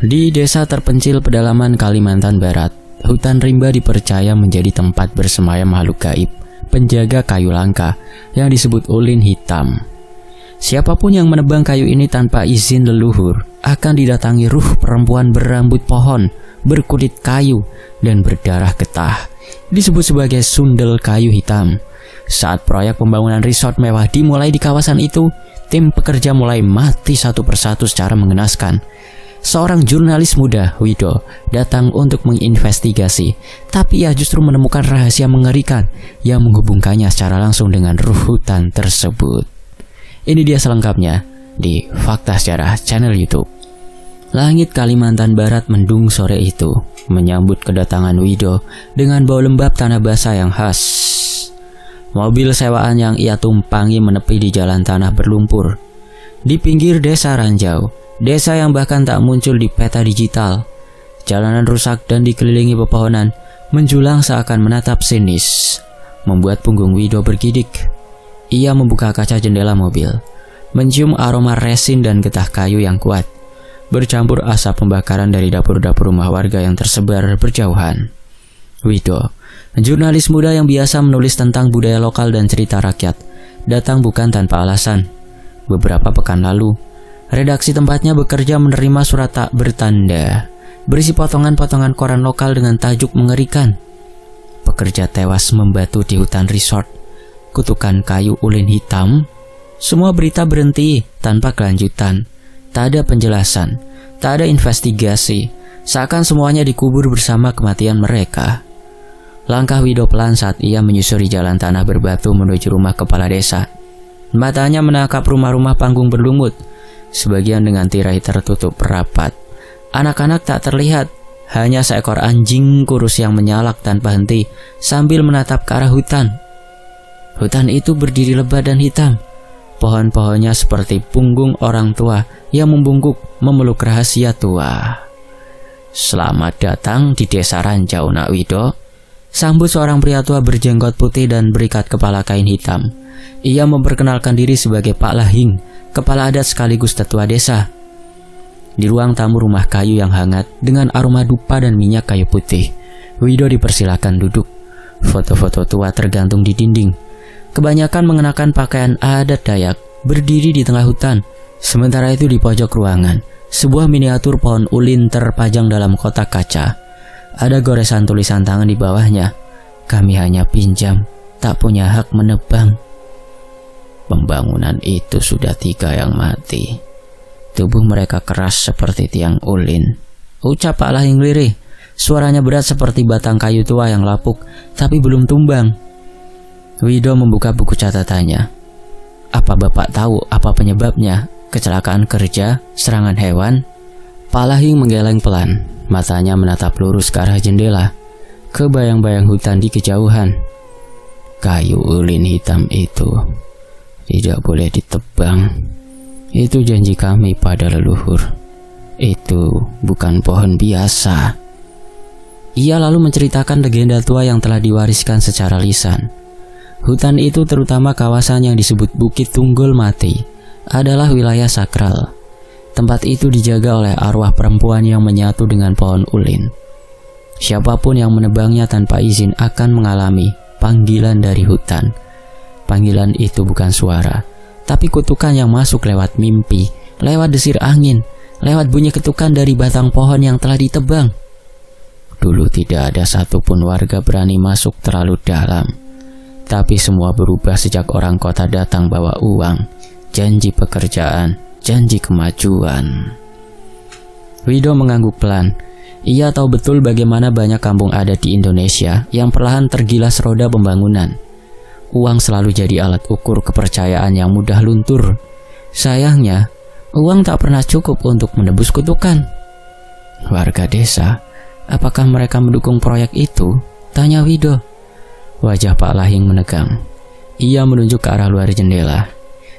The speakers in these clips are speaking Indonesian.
Di desa terpencil pedalaman Kalimantan Barat, hutan rimba dipercaya menjadi tempat bersemayam makhluk gaib, penjaga kayu langka yang disebut ulin hitam. Siapapun yang menebang kayu ini tanpa izin leluhur akan didatangi ruh perempuan berambut pohon, berkulit kayu, dan berdarah getah. Disebut sebagai sundel kayu hitam. Saat proyek pembangunan resort mewah dimulai di kawasan itu, tim pekerja mulai mati satu persatu secara mengenaskan. Seorang jurnalis muda, Wido, datang untuk menginvestigasi, tapi ia justru menemukan rahasia mengerikan yang menghubungkannya secara langsung dengan ruh hutan tersebut. Ini dia selengkapnya di Fakta Sejarah channel YouTube. Langit Kalimantan Barat mendung sore itu, menyambut kedatangan Wido dengan bau lembab tanah basah yang khas. Mobil sewaan yang ia tumpangi menepi di jalan tanah berlumpur. Di pinggir desa Ranjau, desa yang bahkan tak muncul di peta digital. Jalanan rusak dan dikelilingi pepohonan, menjulang seakan menatap sinis, membuat punggung Wido bergidik. Ia membuka kaca jendela mobil, mencium aroma resin dan getah kayu yang kuat, bercampur asap pembakaran dari dapur-dapur rumah warga yang tersebar berjauhan. Wido, jurnalis muda yang biasa menulis tentang budaya lokal dan cerita rakyat, datang bukan tanpa alasan. Beberapa pekan lalu, redaksi tempatnya bekerja menerima surat tak bertanda, berisi potongan-potongan koran lokal dengan tajuk mengerikan. Pekerja tewas membatu di hutan resort, kutukan kayu ulin hitam. Semua berita berhenti tanpa kelanjutan. Tak ada penjelasan, tak ada investigasi, seakan semuanya dikubur bersama kematian mereka. Langkah Wido pelan saat ia menyusuri jalan tanah berbatu menuju rumah kepala desa. Matanya menangkap rumah-rumah panggung berlumut, sebagian dengan tirai tertutup rapat. Anak-anak tak terlihat, hanya seekor anjing kurus yang menyalak tanpa henti sambil menatap ke arah hutan. Hutan itu berdiri lebat dan hitam. Pohon-pohonnya seperti punggung orang tua yang membungkuk memeluk rahasia tua. Selamat datang di desa Ranjau, Nak Wido, sambut seorang pria tua berjenggot putih dan berikat kepala kain hitam. Ia memperkenalkan diri sebagai Pak Lahing, kepala adat sekaligus tetua desa. Di ruang tamu rumah kayu yang hangat dengan aroma dupa dan minyak kayu putih, Wido dipersilakan duduk. Foto-foto tua tergantung di dinding. Kebanyakan mengenakan pakaian adat Dayak, berdiri di tengah hutan. Sementara itu di pojok ruangan, sebuah miniatur pohon ulin terpajang dalam kotak kaca. Ada goresan tulisan tangan di bawahnya. Kami hanya pinjam, tak punya hak menebang. Pembangunan itu sudah 3 yang mati. Tubuh mereka keras seperti tiang ulin, ucap Pak Lahing lirih. Suaranya berat seperti batang kayu tua yang lapuk, tapi belum tumbang. Wido membuka buku catatannya. Apa Bapak tahu apa penyebabnya? Kecelakaan kerja, serangan hewan? Pak Lahing menggeleng pelan, matanya menatap lurus ke arah jendela, ke bayang-bayang hutan di kejauhan. Kayu ulin hitam itu tidak boleh ditebang. Itu janji kami pada leluhur. Itu bukan pohon biasa. Ia lalu menceritakan legenda tua yang telah diwariskan secara lisan. Hutan itu, terutama kawasan yang disebut Bukit Tunggul Mati, adalah wilayah sakral. Tempat itu dijaga oleh arwah perempuan yang menyatu dengan pohon ulin. Siapapun yang menebangnya tanpa izin akan mengalami panggilan dari hutan. Panggilan itu bukan suara, tapi kutukan yang masuk lewat mimpi, lewat desir angin, lewat bunyi ketukan dari batang pohon yang telah ditebang. Dulu tidak ada satupun warga berani masuk terlalu dalam. Tapi semua berubah sejak orang kota datang bawa uang, janji pekerjaan, janji kemajuan. Wido mengangguk pelan. Ia tahu betul bagaimana banyak kampung adat di Indonesia yang perlahan tergilas roda pembangunan. Uang selalu jadi alat ukur kepercayaan yang mudah luntur. Sayangnya, uang tak pernah cukup untuk menebus kutukan. Warga desa, apakah mereka mendukung proyek itu? Tanya Wido. Wajah Pak Lahing menegang. Ia menunjuk ke arah luar jendela,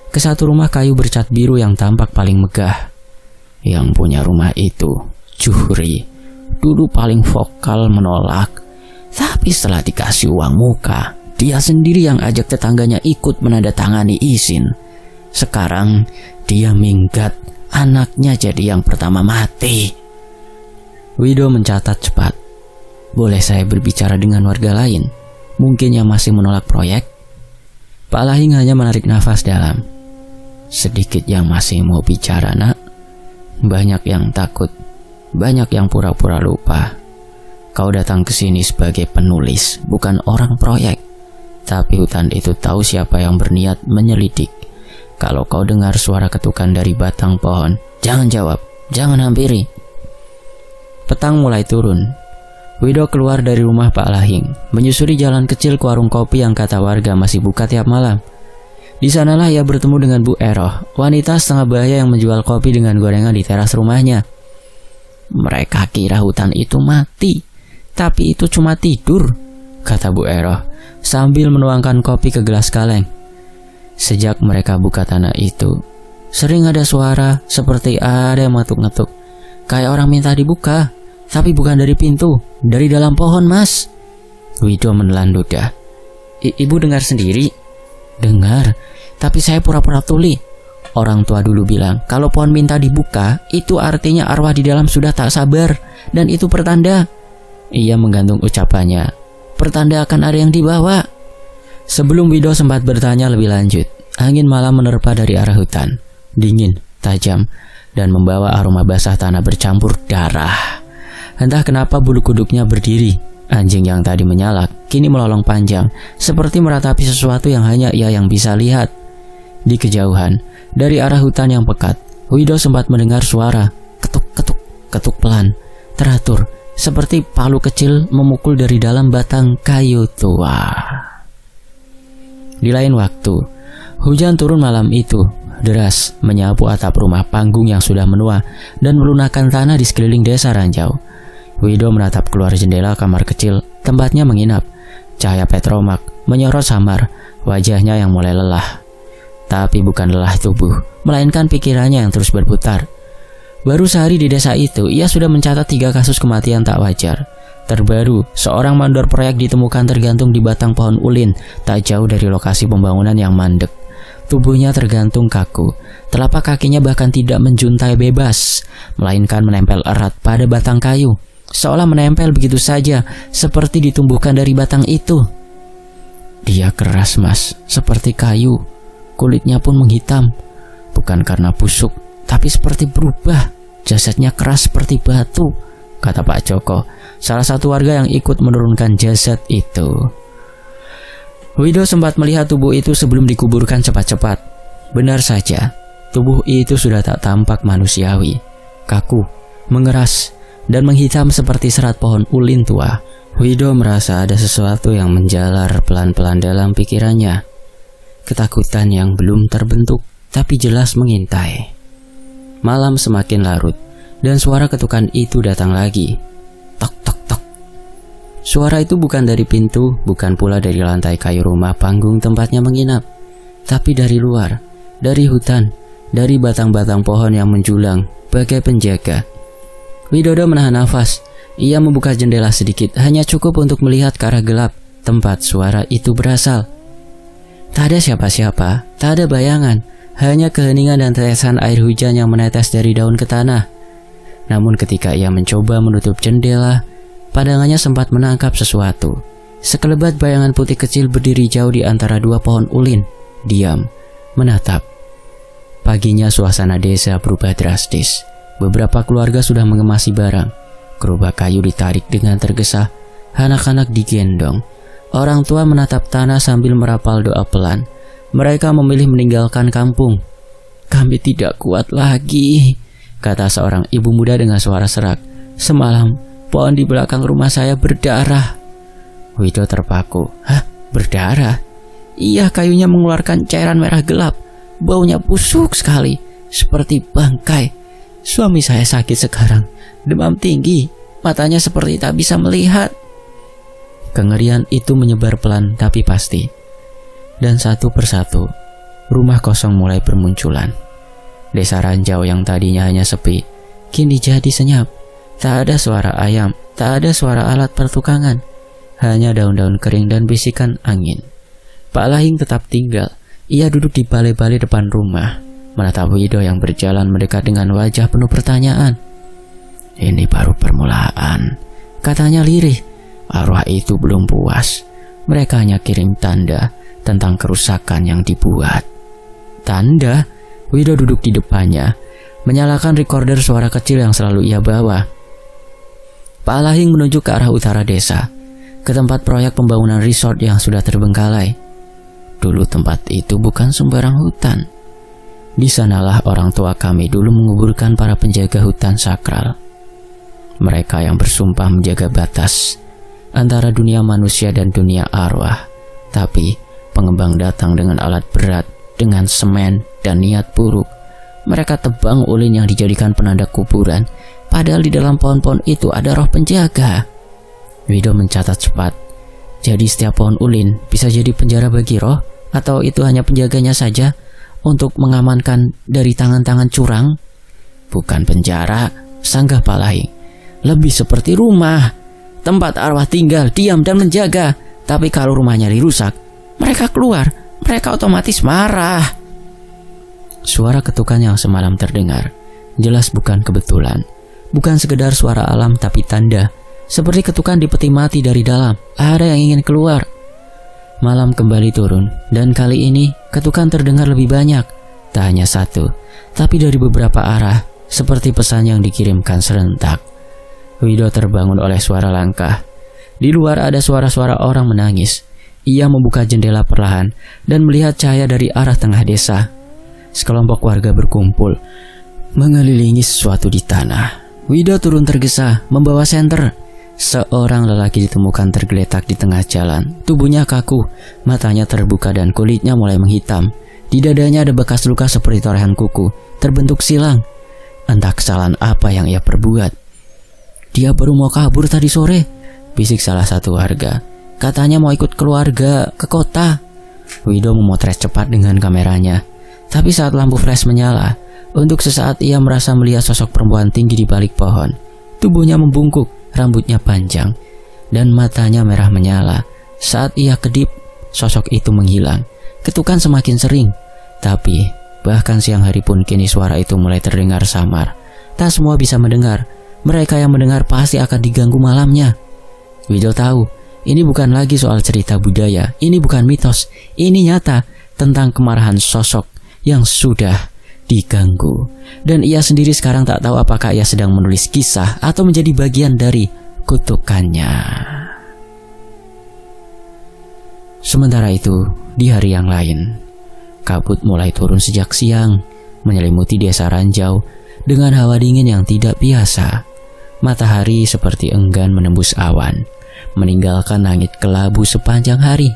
ke satu rumah kayu bercat biru yang tampak paling megah. Yang punya rumah itu, Juhri, dulu paling vokal menolak. Tapi setelah dikasih uang muka, dia sendiri yang ajak tetangganya ikut menandatangani izin. Sekarang dia minggat, anaknya jadi yang pertama mati. Wido mencatat cepat. Boleh saya berbicara dengan warga lain? Mungkin yang masih menolak proyek? Pak Lahing hanya menarik nafas dalam. Sedikit yang masih mau bicara, nak. Banyak yang takut. Banyak yang pura-pura lupa. Kau datang ke sini sebagai penulis, bukan orang proyek. Tapi hutan itu tahu siapa yang berniat menyelidik. Kalau kau dengar suara ketukan dari batang pohon, jangan jawab, jangan hampiri. Petang mulai turun. Wido keluar dari rumah Pak Lahing, menyusuri jalan kecil ke warung kopi yang kata warga masih buka tiap malam. Di sanalah ia bertemu dengan Bu Eroh, wanita setengah bahaya yang menjual kopi dengan gorengan di teras rumahnya. Mereka kira hutan itu mati, tapi itu cuma tidur, kata Bu Eroh, sambil menuangkan kopi ke gelas kaleng. Sejak mereka buka tanah itu, sering ada suara seperti ada yang ngetuk-ngetuk, kayak orang minta dibuka, tapi bukan dari pintu, dari dalam pohon, Mas. Wido menelan ludah. Ibu dengar sendiri? Dengar, tapi saya pura-pura tuli. Orang tua dulu bilang, kalau pohon minta dibuka, itu artinya arwah di dalam sudah tak sabar, dan itu pertanda. Ia menggantung ucapannya, pertanda akan ada yang dibawa. Sebelum Wido sempat bertanya lebih lanjut, angin malam menerpa dari arah hutan, dingin, tajam, dan membawa aroma basah tanah bercampur darah. Entah kenapa bulu kuduknya berdiri. Anjing yang tadi menyalak kini melolong panjang, seperti meratapi sesuatu yang hanya ia yang bisa lihat. Di kejauhan, dari arah hutan yang pekat, Wido sempat mendengar suara ketuk-ketuk, ketuk pelan, teratur, seperti palu kecil memukul dari dalam batang kayu tua. Di lain waktu, hujan turun malam itu, deras, menyapu atap rumah panggung yang sudah menua dan melunakkan tanah di sekeliling desa Ranjau. Wido menatap keluar jendela kamar kecil tempatnya menginap. Cahaya petromak menyorot samar wajahnya yang mulai lelah. Tapi bukan lelah tubuh, melainkan pikirannya yang terus berputar. Baru sehari di desa itu, ia sudah mencatat 3 kasus kematian tak wajar. Terbaru, seorang mandor proyek ditemukan tergantung di batang pohon ulin, tak jauh dari lokasi pembangunan yang mandek. Tubuhnya tergantung kaku, telapak kakinya bahkan tidak menjuntai bebas, melainkan menempel erat pada batang kayu, seolah menempel begitu saja, seperti ditumbuhkan dari batang itu. Dia keras, Mas, seperti kayu, kulitnya pun menghitam, bukan karena busuk, tapi seperti berubah, jasadnya keras seperti batu, kata Pak Joko, salah satu warga yang ikut menurunkan jasad itu. Wido sempat melihat tubuh itu sebelum dikuburkan cepat-cepat. Benar saja, tubuh itu sudah tak tampak manusiawi, kaku, mengeras, dan menghitam seperti serat pohon ulin tua. Wido merasa ada sesuatu yang menjalar pelan-pelan dalam pikirannya. Ketakutan yang belum terbentuk, tapi jelas mengintai. Malam semakin larut, dan suara ketukan itu datang lagi. Tok tok tok. Suara itu bukan dari pintu, bukan pula dari lantai kayu rumah panggung tempatnya menginap, tapi dari luar, dari hutan, dari batang-batang pohon yang menjulang bagai penjaga. Widodo menahan nafas. Ia membuka jendela sedikit, hanya cukup untuk melihat ke arah gelap tempat suara itu berasal. Tak ada siapa-siapa, tak ada bayangan, hanya keheningan dan tetesan air hujan yang menetes dari daun ke tanah. Namun ketika ia mencoba menutup jendela, pandangannya sempat menangkap sesuatu. Sekelebat bayangan putih kecil berdiri jauh di antara 2 pohon ulin, diam, menatap. Paginya suasana desa berubah drastis. Beberapa keluarga sudah mengemasi barang. Gerobak kayu ditarik dengan tergesa, anak-anak digendong. Orang tua menatap tanah sambil merapal doa pelan. Mereka memilih meninggalkan kampung. Kami tidak kuat lagi, kata seorang ibu muda dengan suara serak. Semalam, pohon di belakang rumah saya berdarah. Wido terpaku. Hah? Berdarah? Iya, kayunya mengeluarkan cairan merah gelap. Baunya busuk sekali, seperti bangkai. Suami saya sakit sekarang, demam tinggi, matanya seperti tak bisa melihat. Kengerian itu menyebar pelan tapi pasti. Dan satu persatu, rumah kosong mulai bermunculan. Desa Ranjau yang tadinya hanya sepi, kini jadi senyap. Tak ada suara ayam, tak ada suara alat pertukangan, hanya daun-daun kering dan bisikan angin. Pak Lahing tetap tinggal. Ia duduk di balai-balai depan rumah, menatap Wido yang berjalan mendekat dengan wajah penuh pertanyaan. Ini baru permulaan, katanya lirih. Arwah itu belum puas. Mereka hanya kirim tanda tentang kerusakan yang dibuat. Tanda? Wido duduk di depannya, menyalakan recorder suara kecil yang selalu ia bawa. Pak Lahing menunjuk ke arah utara desa, ke tempat proyek pembangunan resort yang sudah terbengkalai. Dulu tempat itu bukan sembarang hutan. Di sanalah orang tua kami dulu menguburkan para penjaga hutan sakral. Mereka yang bersumpah menjaga batas antara dunia manusia dan dunia arwah. Tapi pengembang datang dengan alat berat, dengan semen dan niat buruk. Mereka tebang ulin yang dijadikan penanda kuburan, padahal di dalam pohon-pohon itu ada roh penjaga. Wido mencatat cepat. Jadi setiap pohon ulin bisa jadi penjara bagi roh, atau itu hanya penjaganya saja untuk mengamankan dari tangan-tangan curang? Bukan penjara, sanggah Pak Lahing. Lebih seperti rumah, tempat arwah tinggal, diam dan menjaga. Tapi kalau rumahnya dirusak, mereka keluar, mereka otomatis marah. Suara ketukan yang semalam terdengar jelas bukan kebetulan. Bukan sekedar suara alam tapi tanda. Seperti ketukan di peti mati dari dalam. Ada yang ingin keluar. Malam kembali turun, dan kali ini ketukan terdengar lebih banyak. Tak hanya satu, tapi dari beberapa arah, seperti pesan yang dikirimkan serentak. Wido terbangun oleh suara langkah. Di luar ada suara-suara orang menangis. Ia membuka jendela perlahan dan melihat cahaya dari arah tengah desa. Sekelompok warga berkumpul, mengelilingi sesuatu di tanah. Wido turun tergesa, membawa senter. Seorang lelaki ditemukan tergeletak di tengah jalan. Tubuhnya kaku, matanya terbuka dan kulitnya mulai menghitam. Di dadanya ada bekas luka seperti torehan kuku, terbentuk silang. Entah kesalahan apa yang ia perbuat. Dia baru mau kabur tadi sore, bisik salah satu warga. Katanya mau ikut keluarga ke kota. Wido memotret cepat dengan kameranya. Tapi saat lampu flash menyala, untuk sesaat ia merasa melihat sosok perempuan tinggi di balik pohon. Tubuhnya membungkuk, rambutnya panjang, dan matanya merah menyala. Saat ia kedip, sosok itu menghilang. Ketukan semakin sering, tapi bahkan siang hari pun kini suara itu mulai terdengar samar. Tak semua bisa mendengar. Mereka yang mendengar pasti akan diganggu malamnya. Wido tahu, ini bukan lagi soal cerita budaya. Ini bukan mitos. Ini nyata tentang kemarahan sosok yang sudah diganggu. Dan ia sendiri sekarang tak tahu apakah ia sedang menulis kisah atau menjadi bagian dari kutukannya. Sementara itu, di hari yang lain, kabut mulai turun sejak siang, menyelimuti desa Ranjau dengan hawa dingin yang tidak biasa. Matahari seperti enggan menembus awan, meninggalkan langit kelabu sepanjang hari.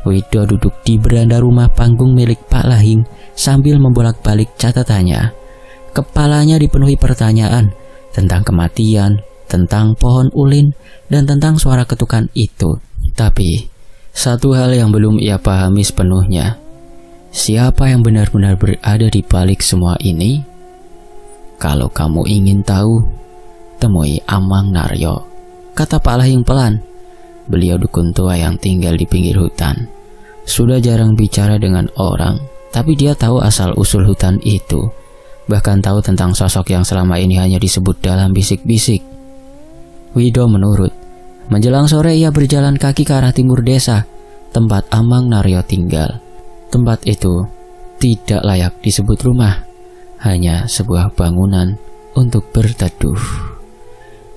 Wido duduk di beranda rumah panggung milik Pak Lahing sambil membolak-balik catatannya. Kepalanya dipenuhi pertanyaan tentang kematian, tentang pohon ulin, dan tentang suara ketukan itu. Tapi, satu hal yang belum ia pahami sepenuhnya. Siapa yang benar-benar berada di balik semua ini? Kalau kamu ingin tahu, temui Amang Naryo, kata Pak Lahing pelan. Beliau dukun tua yang tinggal di pinggir hutan. Sudah jarang bicara dengan orang, tapi dia tahu asal-usul hutan itu. Bahkan tahu tentang sosok yang selama ini hanya disebut dalam bisik-bisik. Wido menurut. Menjelang sore ia berjalan kaki ke arah timur desa, tempat Amang Naryo tinggal. Tempat itu tidak layak disebut rumah, hanya sebuah bangunan untuk berteduh.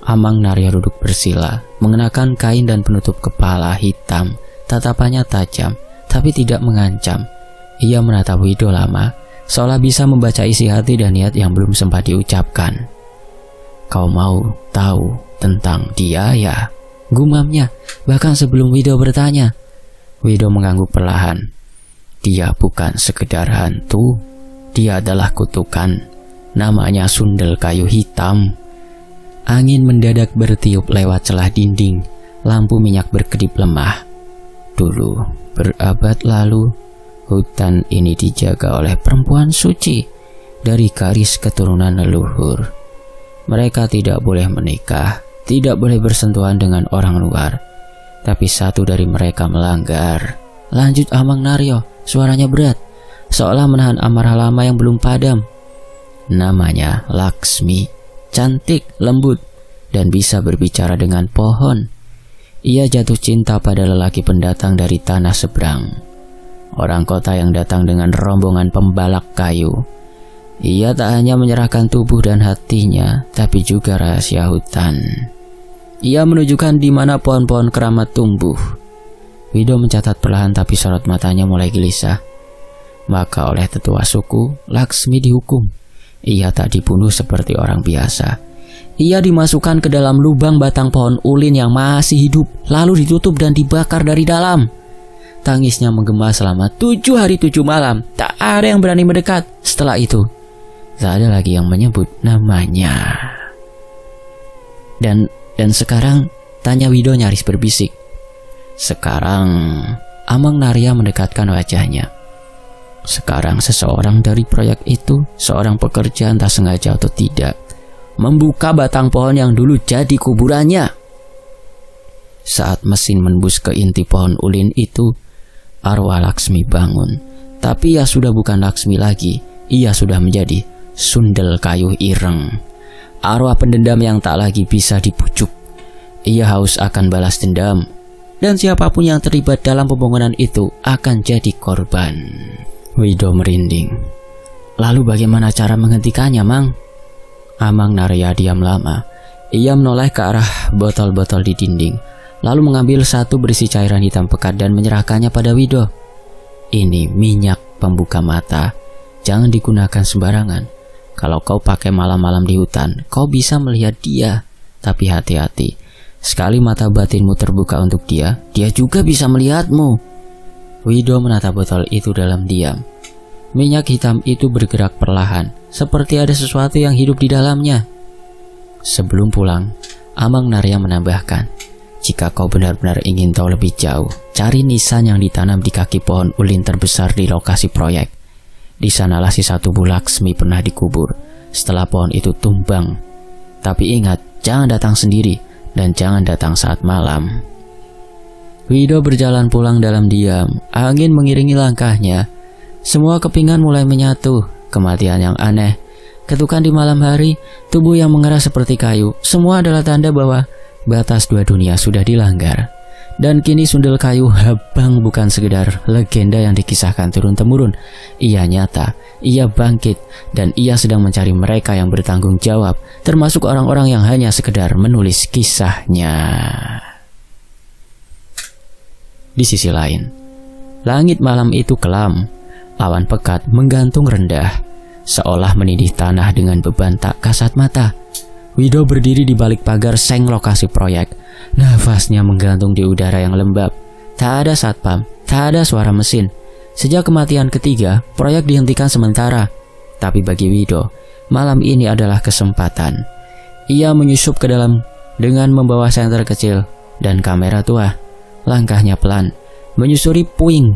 Amang Naryo duduk bersila, mengenakan kain dan penutup kepala hitam. Tatapannya tajam, tapi tidak mengancam. Ia menatap Wido lama, seolah bisa membaca isi hati dan niat yang belum sempat diucapkan. Kau mau tahu tentang dia ya? Gumamnya, bahkan sebelum Wido bertanya. Wido mengangguk perlahan. Dia bukan sekedar hantu, dia adalah kutukan. Namanya Sundel Kayu Hitam. Angin mendadak bertiup lewat celah dinding. Lampu minyak berkedip lemah. Dulu, berabad lalu, hutan ini dijaga oleh perempuan suci dari garis keturunan leluhur. Mereka tidak boleh menikah, tidak boleh bersentuhan dengan orang luar. Tapi satu dari mereka melanggar. Lanjut Amang Naryo, suaranya berat, seolah menahan amarah lama yang belum padam. Namanya Laksmi, cantik, lembut, dan bisa berbicara dengan pohon. Ia jatuh cinta pada lelaki pendatang dari tanah seberang, orang kota yang datang dengan rombongan pembalak kayu. Ia tak hanya menyerahkan tubuh dan hatinya, tapi juga rahasia hutan. Ia menunjukkan di mana pohon-pohon keramat tumbuh. Wido mencatat perlahan, tapi sorot matanya mulai gelisah. Maka oleh tetua suku, Laksmi dihukum. Ia tak dibunuh seperti orang biasa. Ia dimasukkan ke dalam lubang batang pohon ulin yang masih hidup, lalu ditutup dan dibakar dari dalam. Tangisnya menggema selama 7 hari 7 malam. Tak ada yang berani mendekat. Setelah itu, tak ada lagi yang menyebut namanya. Dan sekarang, tanya Wido nyaris berbisik. Sekarang, Amang Narya mendekatkan wajahnya. Sekarang seseorang dari proyek itu, seorang pekerja entah sengaja atau tidak, membuka batang pohon yang dulu jadi kuburannya. Saat mesin menembus ke inti pohon ulin itu, arwah Laksmi bangun. Tapi ia sudah bukan Laksmi lagi. Ia sudah menjadi sundel kayu ireng. Arwah pendendam yang tak lagi bisa dibujuk. Ia haus akan balas dendam. Dan siapapun yang terlibat dalam pembangunan itu akan jadi korban. Wido merinding. Lalu bagaimana cara menghentikannya, Mang? Amang Narya diam lama. Ia menoleh ke arah botol-botol di dinding, lalu mengambil satu berisi cairan hitam pekat dan menyerahkannya pada Wido. Ini minyak pembuka mata. Jangan digunakan sembarangan. Kalau kau pakai malam-malam di hutan, kau bisa melihat dia. Tapi hati-hati. Sekali mata batinmu terbuka untuk dia, dia juga bisa melihatmu. Wido menatap botol itu dalam diam. Minyak hitam itu bergerak perlahan, seperti ada sesuatu yang hidup di dalamnya. Sebelum pulang, Amang Narya menambahkan, jika kau benar-benar ingin tahu lebih jauh, cari nisan yang ditanam di kaki pohon ulin terbesar di lokasi proyek. Di sanalah sisa tubuh Laksmi pernah dikubur setelah pohon itu tumbang. Tapi ingat, jangan datang sendiri dan jangan datang saat malam. Wido berjalan pulang dalam diam. Angin mengiringi langkahnya. Semua kepingan mulai menyatu. Kematian yang aneh, ketukan di malam hari, tubuh yang mengeras seperti kayu. Semua adalah tanda bahwa batas dua dunia sudah dilanggar. Dan kini sundel kayu Habang bukan sekedar legenda yang dikisahkan turun-temurun. Ia nyata, ia bangkit, dan ia sedang mencari mereka yang bertanggung jawab, termasuk orang-orang yang hanya sekedar menulis kisahnya. Di sisi lain, langit malam itu kelam. Awan pekat menggantung rendah, seolah menindih tanah dengan beban tak kasat mata. Wido berdiri di balik pagar seng lokasi proyek. Nafasnya menggantung di udara yang lembab. Tak ada satpam, tak ada suara mesin. Sejak kematian ketiga, proyek dihentikan sementara. Tapi bagi Wido, malam ini adalah kesempatan. Ia menyusup ke dalam dengan membawa senter kecil dan kamera tua. Langkahnya pelan, menyusuri puing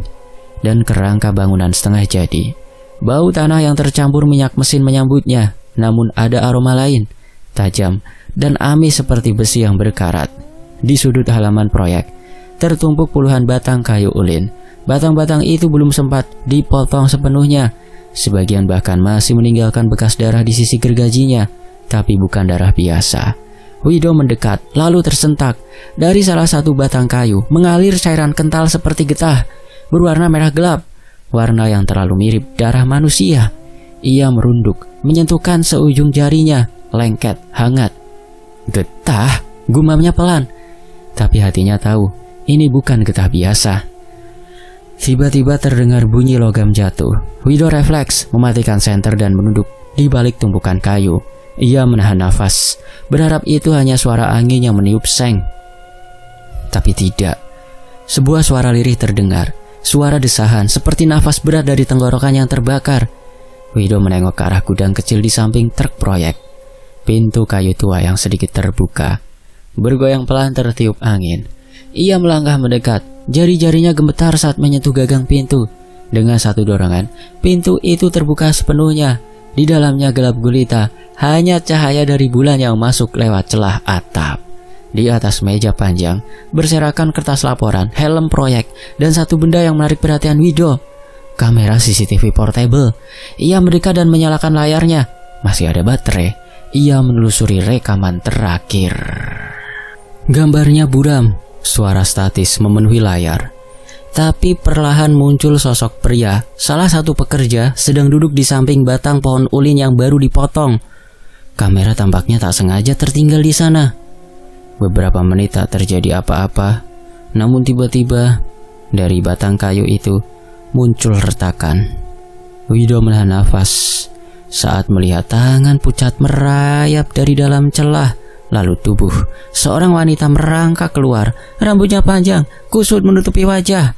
dan kerangka bangunan setengah jadi. Bau tanah yang tercampur minyak mesin menyambutnya, namun ada aroma lain, tajam dan amis seperti besi yang berkarat. Di sudut halaman proyek, tertumpuk puluhan batang kayu ulin. Batang-batang itu belum sempat dipotong sepenuhnya. Sebagian bahkan masih meninggalkan bekas darah di sisi gergajinya, tapi bukan darah biasa. Wido mendekat, lalu tersentak. Dari salah satu batang kayu mengalir cairan kental seperti getah, berwarna merah gelap, warna yang terlalu mirip darah manusia. Ia merunduk, menyentuhkan seujung jarinya, lengket, hangat. Getah, gumamnya pelan. Tapi hatinya tahu, ini bukan getah biasa. Tiba-tiba terdengar bunyi logam jatuh. Wido refleks, mematikan senter dan menunduk di balik tumpukan kayu. Ia menahan nafas, berharap itu hanya suara angin yang meniup seng. Tapi tidak. Sebuah suara lirih terdengar, suara desahan seperti nafas berat dari tenggorokan yang terbakar. Wido menengok ke arah gudang kecil di samping truk proyek. Pintu kayu tua yang sedikit terbuka, bergoyang pelan tertiup angin. Ia melangkah mendekat, jari-jarinya gemetar saat menyentuh gagang pintu. Dengan satu dorongan, pintu itu terbuka sepenuhnya. Di dalamnya gelap gulita, hanya cahaya dari bulan yang masuk lewat celah atap. Di atas meja panjang, berserakan kertas laporan, helm proyek, dan satu benda yang menarik perhatian Wido. Kamera CCTV portable. Ia mendekat dan menyalakan layarnya. Masih ada baterai. ia menelusuri rekaman terakhir. Gambarnya buram, suara statis memenuhi layar. Tapi perlahan muncul sosok pria, salah satu pekerja, sedang duduk di samping batang pohon ulin yang baru dipotong. Kamera tampaknya tak sengaja tertinggal di sana. Beberapa menit tak terjadi apa-apa, namun tiba-tiba dari batang kayu itu muncul retakan. Wido menahan nafas saat melihat tangan pucat merayap dari dalam celah. Lalu tubuh seorang wanita merangkak keluar, rambutnya panjang, kusut menutupi wajah.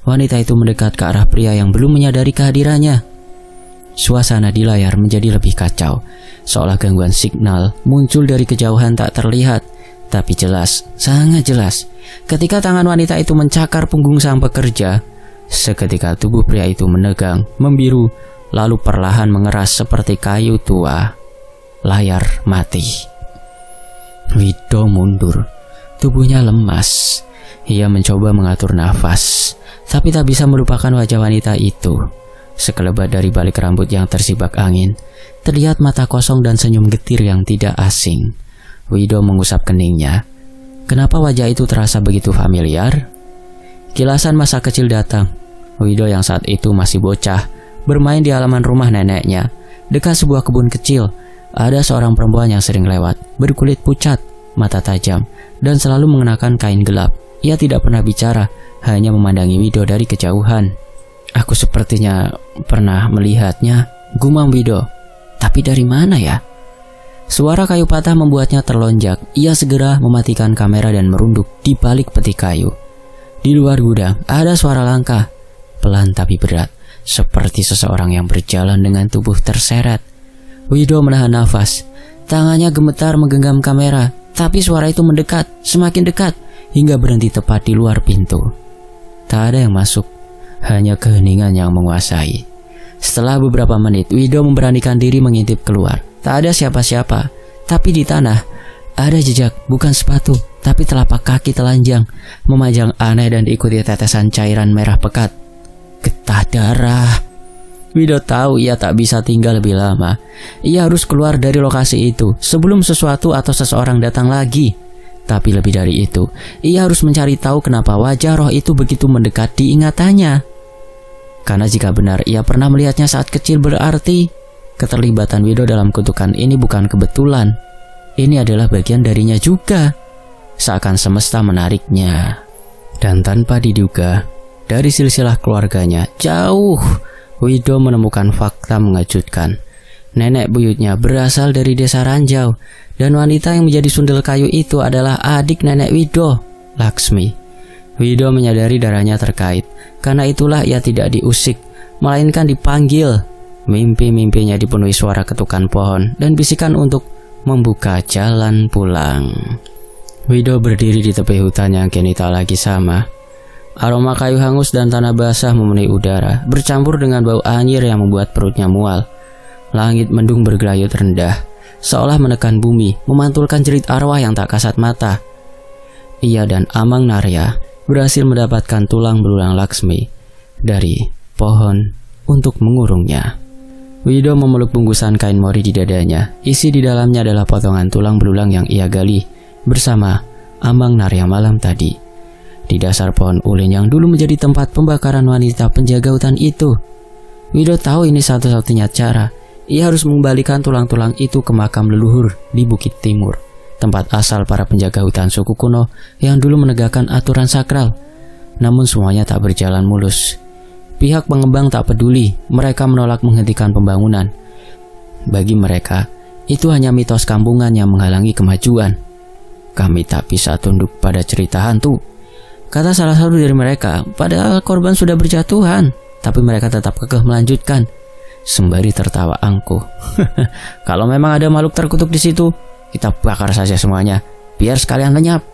Wanita itu mendekat ke arah pria yang belum menyadari kehadirannya. Suasana di layar menjadi lebih kacau, seolah gangguan signal muncul dari kejauhan tak terlihat, tapi jelas, sangat jelas. Ketika tangan wanita itu mencakar punggung sang pekerja, seketika tubuh pria itu menegang, membiru, lalu perlahan mengeras seperti kayu tua. Layar mati. Wido mundur, tubuhnya lemas. Ia mencoba mengatur nafas, tapi tak bisa melupakan wajah wanita itu. Sekelebat dari balik rambut yang tersibak angin, terlihat mata kosong dan senyum getir yang tidak asing. Wido mengusap keningnya. Kenapa wajah itu terasa begitu familiar? Kilasan masa kecil datang. Wido yang saat itu masih bocah, bermain di halaman rumah neneknya, dekat sebuah kebun kecil. Ada seorang perempuan yang sering lewat, berkulit pucat, mata tajam, dan selalu mengenakan kain gelap. Ia tidak pernah bicara, hanya memandangi Wido dari kejauhan. Aku sepertinya pernah melihatnya, gumam Wido. Tapi dari mana ya? Suara kayu patah membuatnya terlonjak. Ia segera mematikan kamera dan merunduk di balik peti kayu. Di luar gudang ada suara langkah, pelan tapi berat, seperti seseorang yang berjalan dengan tubuh terseret. Wido menahan nafas. Tangannya gemetar menggenggam kamera, tapi suara itu mendekat, semakin dekat, hingga berhenti tepat di luar pintu. Tak ada yang masuk, hanya keheningan yang menguasai. Setelah beberapa menit, Wido memberanikan diri mengintip keluar. Tak ada siapa-siapa, tapi di tanah ada jejak, bukan sepatu, tapi telapak kaki telanjang, memajang aneh dan diikuti tetesan cairan merah pekat. Getah darah. Wido tahu ia tak bisa tinggal lebih lama. Ia harus keluar dari lokasi itu sebelum sesuatu atau seseorang datang lagi. Tapi lebih dari itu, ia harus mencari tahu kenapa wajah roh itu begitu mendekat di ingatannya. Karena jika benar ia pernah melihatnya saat kecil, berarti keterlibatan Wido dalam kutukan ini bukan kebetulan. Ini adalah bagian darinya juga. Seakan semesta menariknya. Dan tanpa diduga, dari silsilah keluarganya jauh, Wido menemukan fakta mengejutkan. Nenek buyutnya berasal dari desa Ranjau, dan wanita yang menjadi sundel kayu itu adalah adik nenek Wido, Laksmi. Wido menyadari darahnya terkait, karena itulah ia tidak diusik, melainkan dipanggil. Mimpi-mimpinya dipenuhi suara ketukan pohon dan bisikan untuk membuka jalan pulang. Wido berdiri di tepi hutan yang kini tak lagi sama. Aroma kayu hangus dan tanah basah memenuhi udara, bercampur dengan bau anyir yang membuat perutnya mual. Langit mendung bergelayut rendah, seolah menekan bumi, memantulkan jerit arwah yang tak kasat mata. Ia dan Amang Narya berhasil mendapatkan tulang belulang Laksmi dari pohon untuk mengurungnya. Wido memeluk bungkusan kain mori di dadanya. Isi di dalamnya adalah potongan tulang belulang yang ia gali bersama Amang Narya malam tadi. Di dasar pohon ulin yang dulu menjadi tempat pembakaran wanita penjaga hutan itu. Wido tahu ini satu-satunya cara. Ia harus mengembalikan tulang-tulang itu ke makam leluhur di Bukit Timur, tempat asal para penjaga hutan suku kuno yang dulu menegakkan aturan sakral. Namun semuanya tak berjalan mulus. Pihak pengembang tak peduli, mereka menolak menghentikan pembangunan. Bagi mereka, itu hanya mitos kampungan yang menghalangi kemajuan. Kami tak bisa tunduk pada cerita hantu, kata salah satu dari mereka, padahal korban sudah berjatuhan, tapi mereka tetap kekeh melanjutkan, sembari tertawa angkuh. Kalau memang ada makhluk terkutuk di situ, kita bakar saja semuanya, biar sekalian lenyap.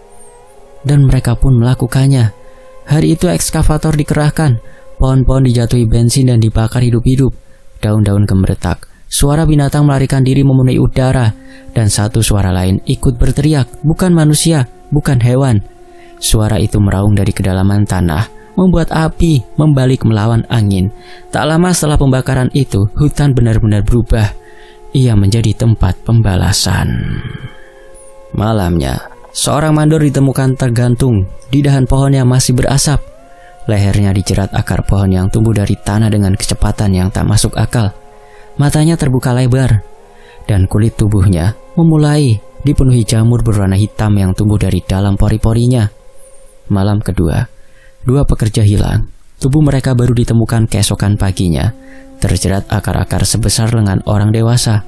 Dan mereka pun melakukannya. Hari itu ekskavator dikerahkan, pohon-pohon dijatuhi bensin dan dibakar hidup-hidup. Daun-daun gemeretak, suara binatang melarikan diri memenuhi udara, dan satu suara lain ikut berteriak, bukan manusia, bukan hewan. Suara itu meraung dari kedalaman tanah, membuat api membalik melawan angin. Tak lama setelah pembakaran itu, hutan benar-benar berubah. ia menjadi tempat pembalasan. Malamnya, seorang mandor ditemukan tergantung di dahan pohon yang masih berasap. Lehernya dijerat akar pohon yang tumbuh dari tanah dengan kecepatan yang tak masuk akal. Matanya terbuka lebar, dan kulit tubuhnya memulai dipenuhi jamur berwarna hitam yang tumbuh dari dalam pori-porinya. Malam kedua, dua pekerja hilang. Tubuh mereka baru ditemukan keesokan paginya, terjerat akar-akar sebesar lengan orang dewasa.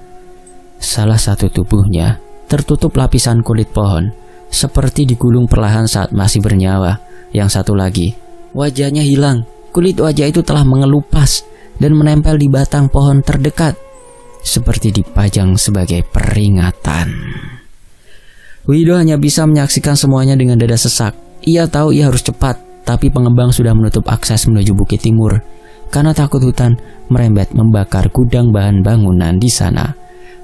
Salah satu tubuhnya tertutup lapisan kulit pohon, seperti digulung perlahan saat masih bernyawa. Yang satu lagi, wajahnya hilang. Kulit wajah itu telah mengelupas dan menempel di batang pohon terdekat, seperti dipajang sebagai peringatan. Wido hanya bisa menyaksikan semuanya dengan dada sesak. Ia tahu ia harus cepat, tapi pengembang sudah menutup akses menuju Bukit Timur karena takut hutan merembet membakar gudang bahan bangunan di sana.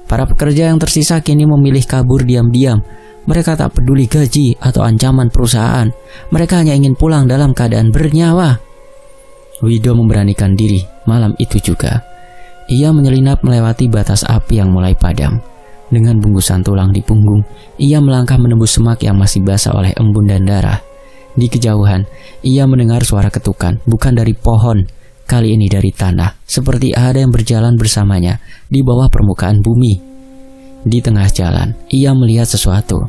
Para pekerja yang tersisa kini memilih kabur diam-diam. Mereka tak peduli gaji atau ancaman perusahaan. Mereka hanya ingin pulang dalam keadaan bernyawa. Wido memberanikan diri malam itu juga. Ia menyelinap melewati batas api yang mulai padam. Dengan bungkusan tulang di punggung, ia melangkah menembus semak yang masih basah oleh embun dan darah. Di kejauhan, ia mendengar suara ketukan, bukan dari pohon, kali ini dari tanah, seperti ada yang berjalan bersamanya di bawah permukaan bumi. Di tengah jalan, ia melihat sesuatu.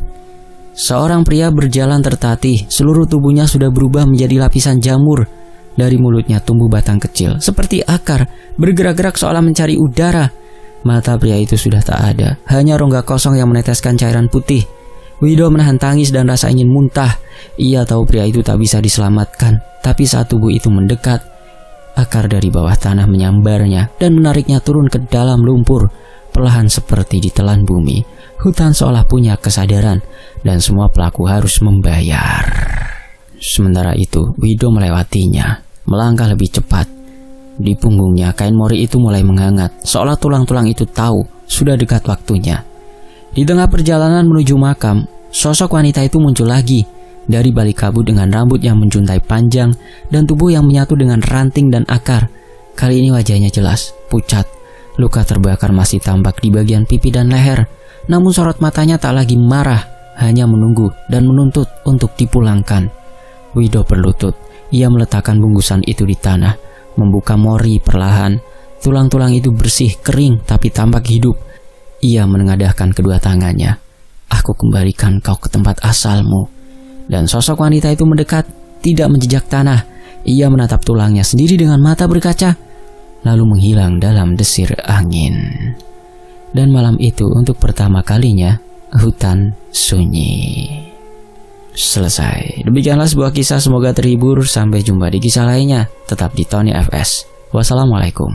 Seorang pria berjalan tertatih, seluruh tubuhnya sudah berubah menjadi lapisan jamur. Dari mulutnya tumbuh batang kecil, seperti akar, bergerak-gerak seolah mencari udara. Mata pria itu sudah tak ada, hanya rongga kosong yang meneteskan cairan putih. Wido menahan tangis dan rasa ingin muntah. Ia tahu pria itu tak bisa diselamatkan, tapi saat tubuh itu mendekat, akar dari bawah tanah menyambarnya dan menariknya turun ke dalam lumpur. Perlahan seperti ditelan bumi, hutan seolah punya kesadaran dan semua pelaku harus membayar. Sementara itu, Wido melewatinya, melangkah lebih cepat. Di punggungnya kain mori itu mulai menghangat, seolah tulang-tulang itu tahu sudah dekat waktunya. Di tengah perjalanan menuju makam, sosok wanita itu muncul lagi dari balik kabut dengan rambut yang menjuntai panjang dan tubuh yang menyatu dengan ranting dan akar. Kali ini wajahnya jelas, pucat. Luka terbakar masih tampak di bagian pipi dan leher. Namun sorot matanya tak lagi marah, hanya menunggu dan menuntut untuk dipulangkan. Wido berlutut. Ia meletakkan bungkusan itu di tanah, membuka mori perlahan. Tulang-tulang itu bersih, kering, tapi tampak hidup. Ia menengadahkan kedua tangannya. Aku kembalikan kau ke tempat asalmu. Dan sosok wanita itu mendekat, tidak menjejak tanah. Ia menatap tulangnya sendiri dengan mata berkaca, lalu menghilang dalam desir angin. Dan malam itu untuk pertama kalinya, hutan sunyi. Selesai. Demikianlah sebuah kisah, semoga terhibur. Sampai jumpa di kisah lainnya. Tetap di Tony FS. Wassalamualaikum.